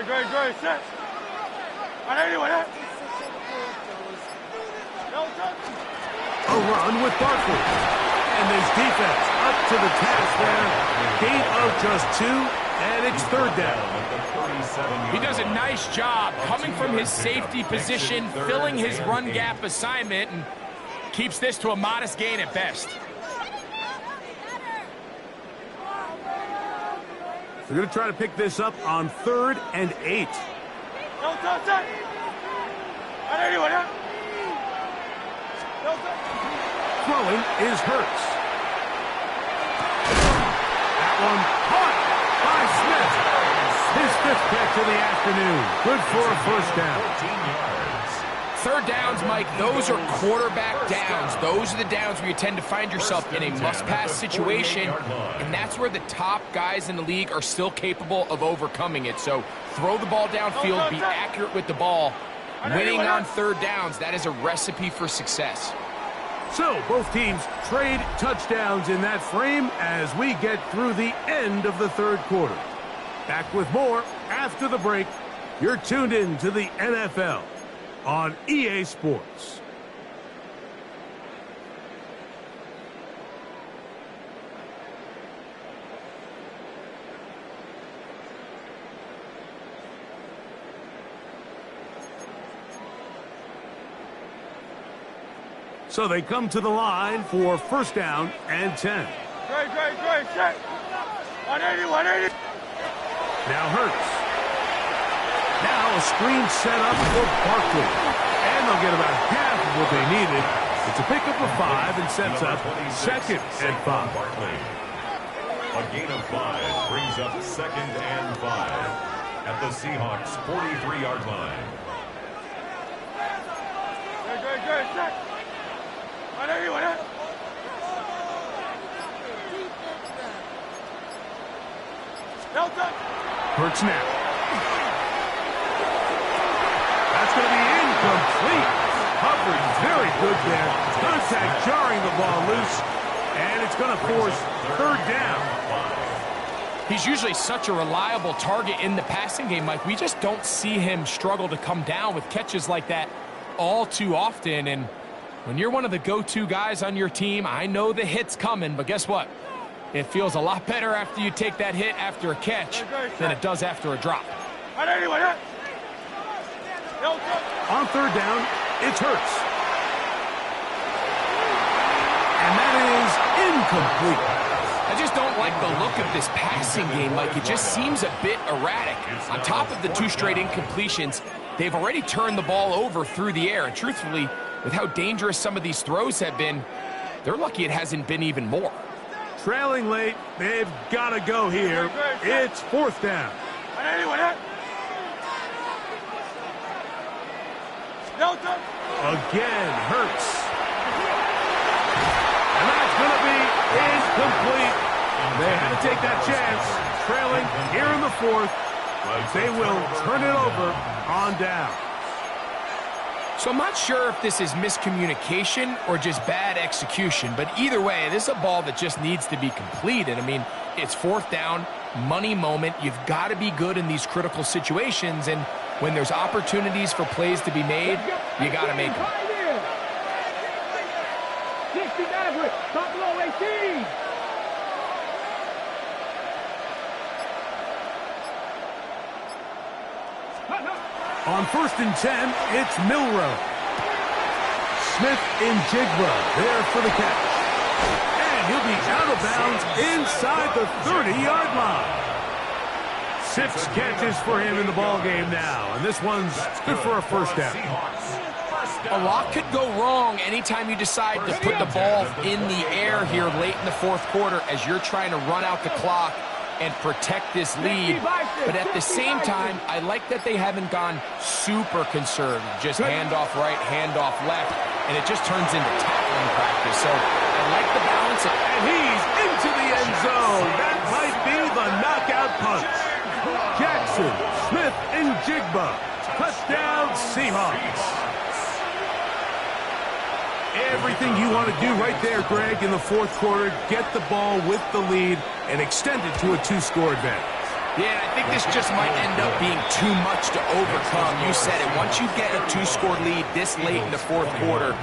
Great, set. Anyway, no touch. A run with Barkley. And there's defense up to the task there. Gain of just 2, and it's 3rd down. He does a nice job coming from his safety position, filling his run gap assignment, and keeps this to a modest gain at best. They're going to try to pick this up on 3rd and 8. No touch. Anyway, no touch. Throwing is Hurts. That one caught by Smith. His 5th catch of the afternoon. Good for a 1st down. 3rd downs, Mike, those are quarterback downs. Those are the downs where you tend to find yourself in a must-pass situation, and that's where the top guys in the league are still capable of overcoming it. So throw the ball downfield, be accurate with the ball. Winning on 3rd downs, that is a recipe for success. So both teams trade touchdowns in that frame as we get through the end of the 3rd quarter. Back with more after the break. You're tuned in to the NFL on EA Sports. So they come to the line for 1st down and 10. Great, set. 180. Now Hurts. Now a screen set up for Barkley. And they'll get about half of what they needed. It's a pickup of 5 and sets up 2nd and 5. A gain of 5 brings up 2nd and 5 at the Seahawks 43-yard line. Hurts now. That's going to be incomplete. Coverage very good there. Contact jarring the ball loose. And it's going to force third down. He's usually such a reliable target in the passing game, Mike. We just don't see him struggle to come down with catches like that all too often. And when you're one of the go-to guys on your team, I know the hit's coming, but guess what? It feels a lot better after you take that hit after a catch than it does after a drop. On third down, it's Hurts. And that is incomplete. I just don't like the look of this passing game, Mike. It just seems a bit erratic. On top of the 2 straight incompletions, they've already turned the ball over through the air. And truthfully, with how dangerous some of these throws have been, they're lucky it hasn't been even more. Trailing late, they've got to go here. It's fourth down. Again, Hurts. And that's going to be incomplete. They had to take that chance. Trailing here in the fourth. They will turn it over on down. So I'm not sure if this is miscommunication or just bad execution, but either way, this is a ball that just needs to be completed. I mean, it's fourth down, money moment. You've got to be good in these critical situations, and when there's opportunities for plays to be made, you got to make them. 60 average, top below 18. On 1st and 10, it's Milrow. Smith and Jigba there for the catch. And he'll be out of bounds inside the 30-yard line. 6 catches for him in the ball game now, and this one's good for a first down. A lot could go wrong anytime you decide to put the ball in the air here late in the fourth quarter as you're trying to run out the clock and protect this lead. But at the same time, I like that they haven't gone super conservative. Just handoff right, handoff left, and it just turns into tackling practice. So I like the balance. And he's into the end zone. That might be the knockout punch. Jackson, Smith, and Jigba. Touchdown, Seahawks. Everything you want to do right there, Greg, in the fourth quarter. Get the ball with the lead and extend it to a 2-score advantage. Yeah, I think this just might end up being too much to overcome. You said it. Once you get a 2-score lead this late in the fourth quarter,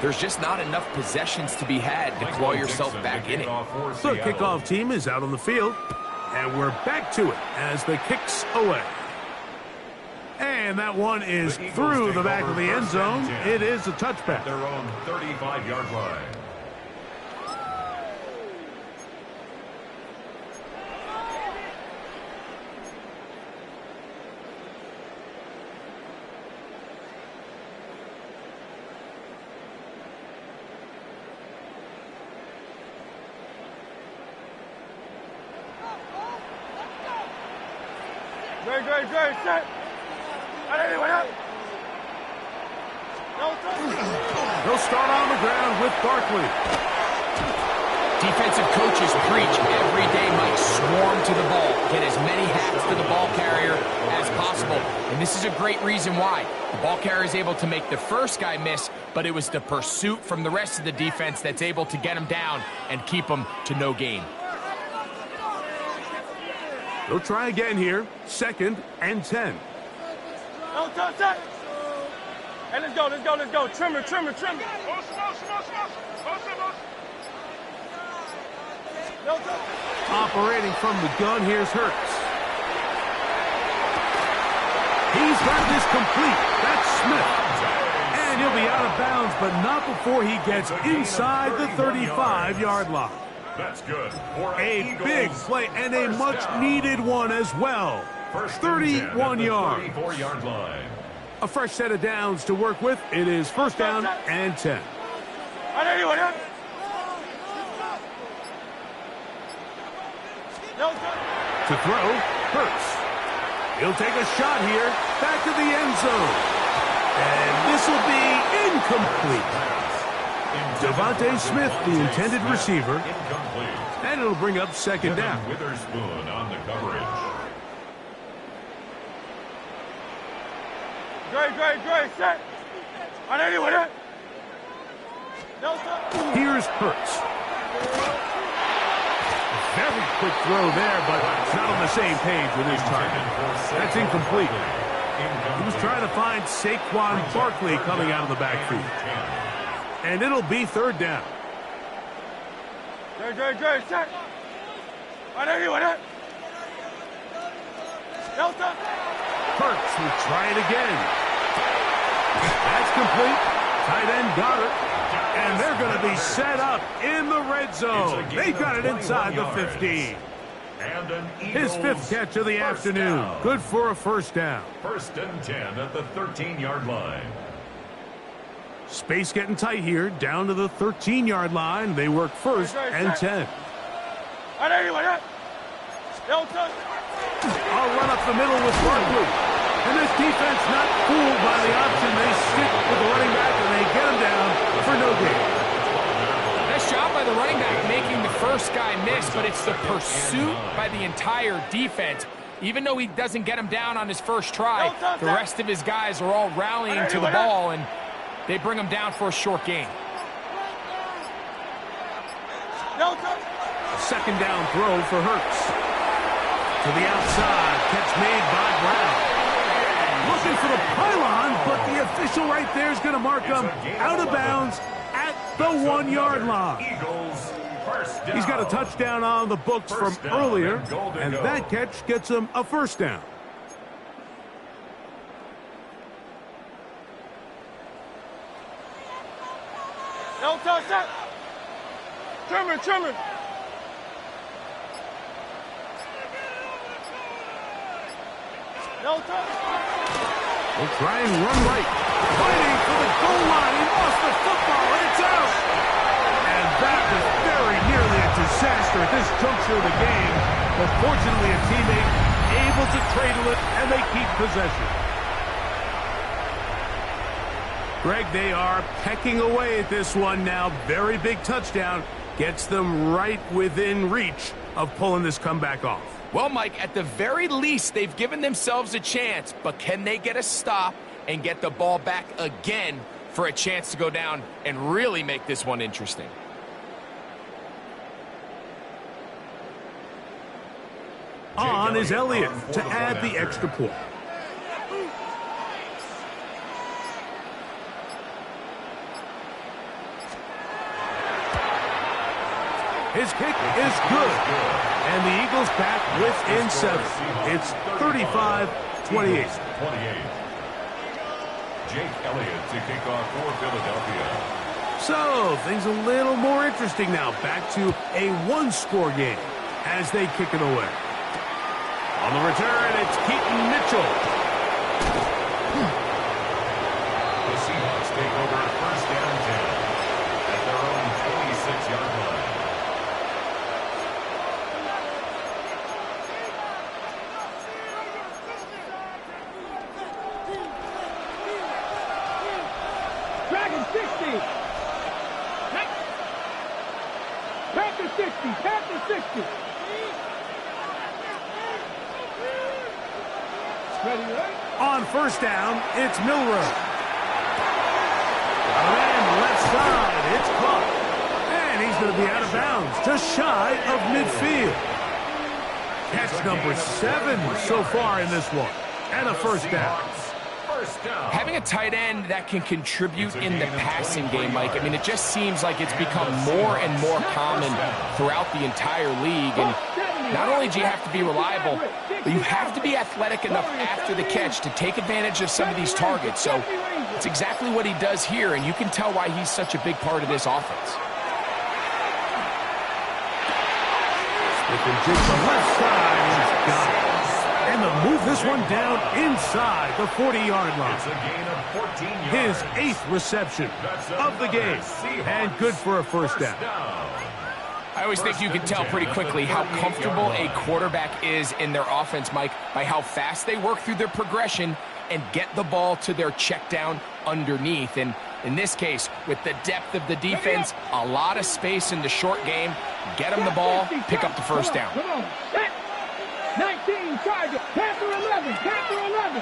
there's just not enough possessions to be had to claw yourself back in it. The kickoff team is out on the field, and we're back to it as the kick's away. And that one is through the back of the end zone. It is a touchback. Their own 35-yard line. Great, set. They'll start on the ground with Barkley. Defensive coaches preach every day, Mike, swarm to the ball. Get as many hats to the ball carrier as possible. And this is a great reason why. The ball carrier is able to make the first guy miss, but it was the pursuit from the rest of the defense that's able to get him down and keep him to no gain. They'll try again here. 2nd and 10. Hey, let's go. Trimmer. Operating from the gun, here's Hurts. He's got this complete. That's Smith. And he'll be out of bounds, but not before he gets inside the 35-yard line. That's good. A big play and a much-needed one as well. 31 yards. 34-yard line. A fresh set of downs to work with. It is first down and 10. To throw, Hurts. He'll take a shot here. Back to the end zone. And this will be incomplete. Devontae Smith, the intended receiver. And it'll bring up second down. Witherspoon on the coverage. Great, set. On anyone, Here's Hurts. Very quick throw there, but it's not on the same page with his target. That's incomplete. He was trying to find Saquon Barkley coming out of the backfield. And it'll be third down. Great, set. On anyone, Hurts will try it again. That's complete. Tight end got it. And they're going to be set up in the red zone. They've got it inside the 15. His fifth catch of the afternoon. Good for a first down. 1st and 10 at the 13-yard line. Space getting tight here. Down to the 13-yard line. They work 1st and 10. I'll run up the middle with Barkley. And this defense not fooled by the option. They stick with the running back and they get him down for no gain. Nice job by the running back making the first guy miss, but it's the pursuit by the entire defense. Even though he doesn't get him down on his first try, the rest of his guys are all rallying to the ball, and they bring him down for a short gain. Second down throw for Hurts. To the outside, catch made by Brown. Looking for the pylon, but the official right there is going to mark him out of bounds at the 1-yard line. He's got a touchdown on the books from earlier, and that catch gets him a first down. Trimmer. We'll try and run right. Fighting for the goal line. He lost the football, and it's out. And that was very nearly a disaster at this juncture of the game. But fortunately, a teammate able to cradle it, and they keep possession. Greg, they are pecking away at this one now. Very big touchdown. Gets them right within reach of pulling this comeback off. Well, Mike, at the very least, they've given themselves a chance, but can they get a stop and get the ball back again for a chance to go down and really make this one interesting? On is Elliott to add the extra point. His kick is good. And the Eagles back within 7. It's 35-28. Jake Elliott to kick off for Philadelphia. So, things a little more interesting now. Back to a one-score game as they kick it away. On the return, it's Keaton Mitchell. The Seahawks take over 1st and 10 at their own 26-yard line. Dragon 60. Panther 60. Ready, right? On first down, it's Milroe. And left side, it's caught. And he's going to be out of bounds, just shy of midfield. Catch number 7 so far in this one. And a first down. Having a tight end that can contribute in the passing game, Mike, I mean, it just seems like it's become more and more common throughout the entire league. And not only do you have to be reliable, but you have to be athletic enough after the catch to take advantage of some of these targets. So it's exactly what he does here, and you can tell why he's such a big part of this offense. Smith and Jiggs on left side, he's got it. And they'll move this one down inside the 40-yard line. It's a gain of 14 yards. His 8th reception of the game. And good for a first down. I always think you can tell pretty quickly how comfortable a quarterback is in their offense, Mike, by how fast they work through their progression and get the ball to their check down underneath. And in this case, with the depth of the defense, a lot of space in the short game, get them the ball, pick up the first down. Come on, set. 19, Charger, Panther 11, Panther 11.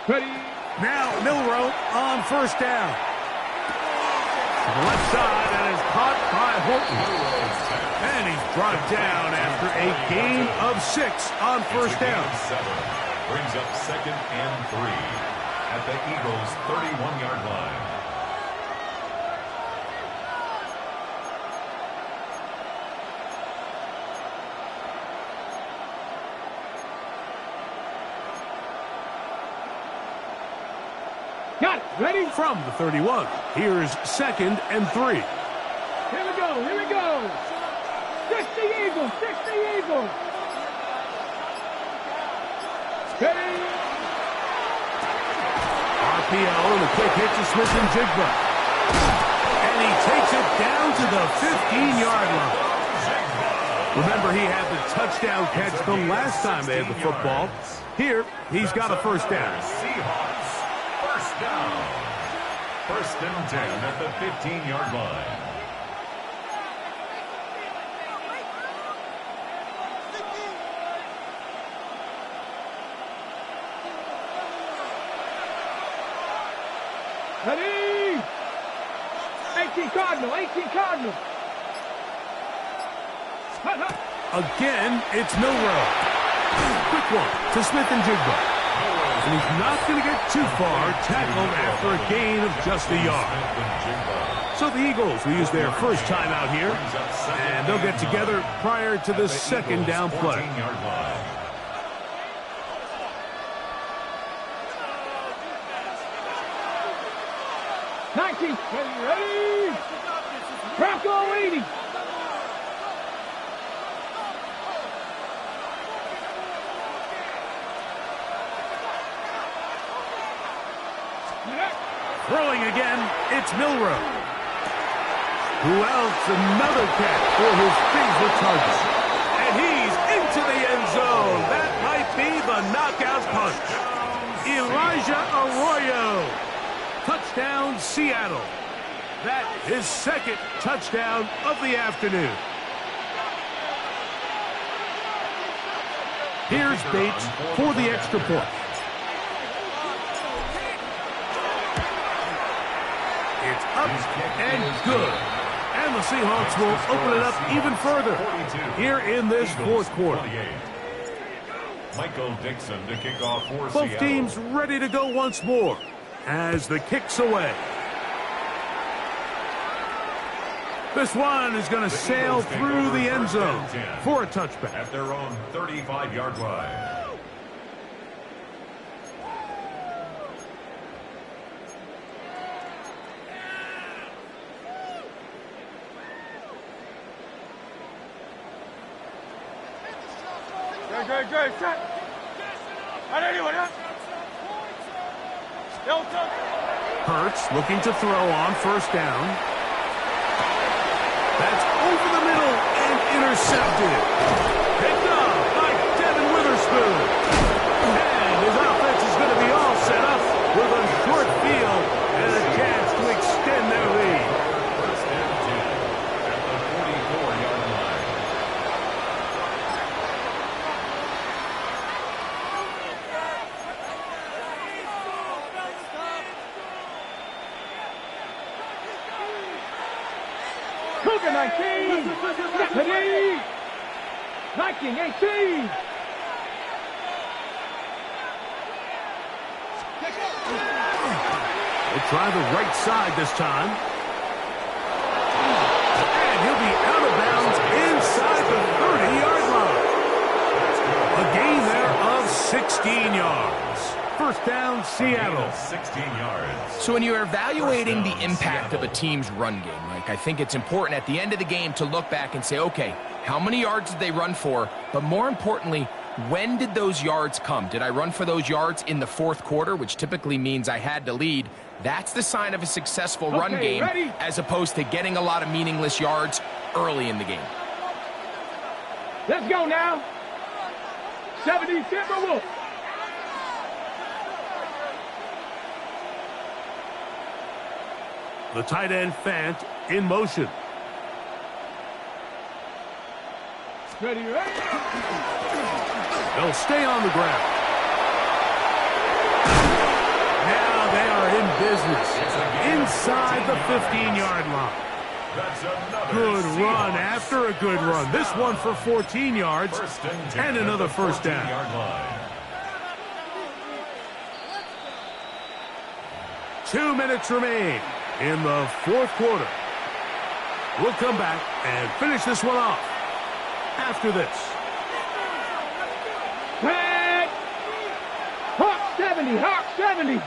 Ready. Now Milroe on first down. To the left side, and is caught by Horton. And he's brought down after a gain of 6 on first down. Brings up 2nd and 3 at the Eagles' 31-yard line. Got it. Ready? From the 31, here's 2nd and 3. Here we go. Here we go. 60 Eagles. 60 Eagles. Ready? RPO, and the quick hit to Smith-Njigba. And he takes it down to the 15-yard line. Remember, he had the touchdown catch the last time they had the football. Here, he's got a first down. Seahawks, first down. 1st and 10 at the 15-yard line. Ready? 18 Cardinal. 18 Cardinal. Hut, hut. Again, it's Milroe. Quick one to Smith-Njigba. And he's not going to get too far, tackled after a gain of just a yard. So the Eagles will use their first timeout here, and they'll get together prior to the second down play. 19. Ready? Bronco 80. Throwing again, it's Milroe. Who else? Another catch for his favorite target. And he's into the end zone. That might be the knockout punch. Elijah Arroyo. Touchdown, Seattle. That is 2nd touchdown of the afternoon. Here's Bates for the extra point. It's up and good. And the Seahawks will open it up even further here in this fourth quarter. Michael Dixon to kick off for Both Seattle. teams ready to go once more as the kick's away. This one is going to sail through the end zone for a touchback. At their own 35-yard line. Good. Set. Hurts looking to throw on first down. That's over the middle and intercepted. Picked up by Devin Witherspoon. And his offense is going to be all set up with a short field and a chance to extend their lead. First and 10 at the 44-yard line. Cougar 19. Ready? 19, 18. They try the right side this time. And he'll be out of bounds inside the 30-yard line. A gain there of 16 yards. First down, Seattle. 16 yards. So when you're evaluating the impact of a team's run game, Mike, I think it's important at the end of the game to look back and say, okay, how many yards did they run for? But more importantly, when did those yards come? Did I run for those yards in the fourth quarter, which typically means I had to lead? That's the sign of a successful run game, ready? as opposed to getting a lot of meaningless yards early in the game. Let's go now. 70 Timberwolves. The tight end Fant in motion. Ready, ready. They'll stay on the ground. Now they are in business inside the 15-yard line. Good run after a good run. This one for 14 yards and another first down. 2 minutes remain in the fourth quarter. We'll come back and finish this one off after this. Tag! Hawk 70, Hawk 70.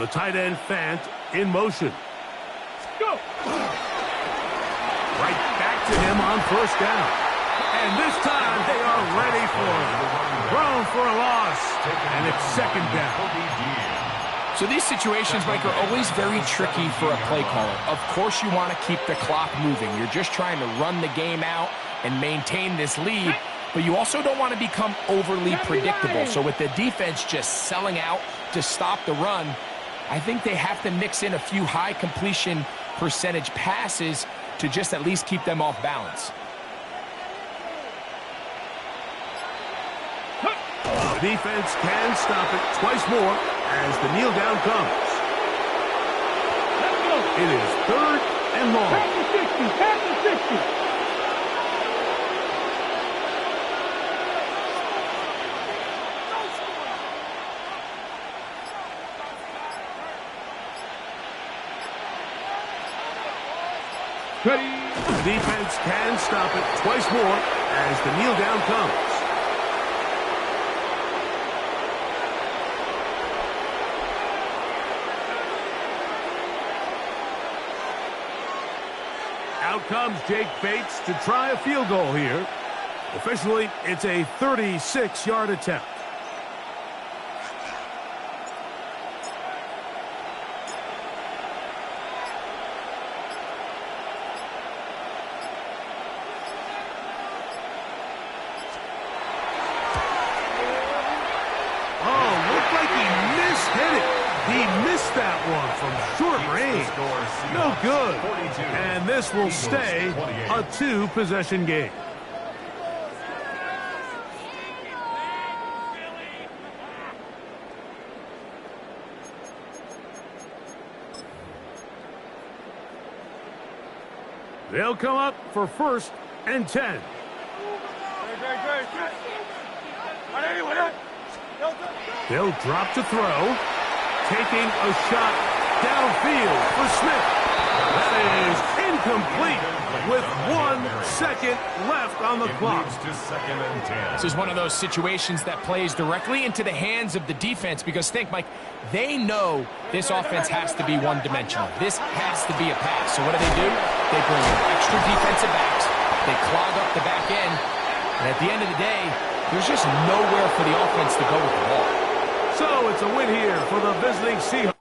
The tight end Fant in motion. Go! Right back to him on first down. And this time they are ready for him. Thrown for a loss. And it's second down. So these situations, Mike, are always very tricky for a play caller. Of course you want to keep the clock moving. You're just trying to run the game out and maintain this lead. But you also don't want to become overly predictable. So with the defense just selling out to stop the run, I think they have to mix in a few high completion percentage passes to just at least keep them off balance. The defense can stop it twice more as the kneel down comes. It is third and long. Pass the 60, pass the 60. Ready. The defense can stop it twice more as the kneel down comes. Out comes Jake Bates to try a field goal here. Officially, it's a 36-yard attempt. That one from short range. No good. And this will stay a 2-possession game. They'll come up for first and 10. They'll drop to throw. Taking a shot downfield for Smith. That is incomplete with 1 second left on the clock. This is one of those situations that plays directly into the hands of the defense because think, Mike, they know this offense has to be one-dimensional. This has to be a pass. So what do? They bring in extra defensive backs. They clog up the back end. And at the end of the day, there's just nowhere for the offense to go with the ball. So it's a win here for the visiting Seahawks.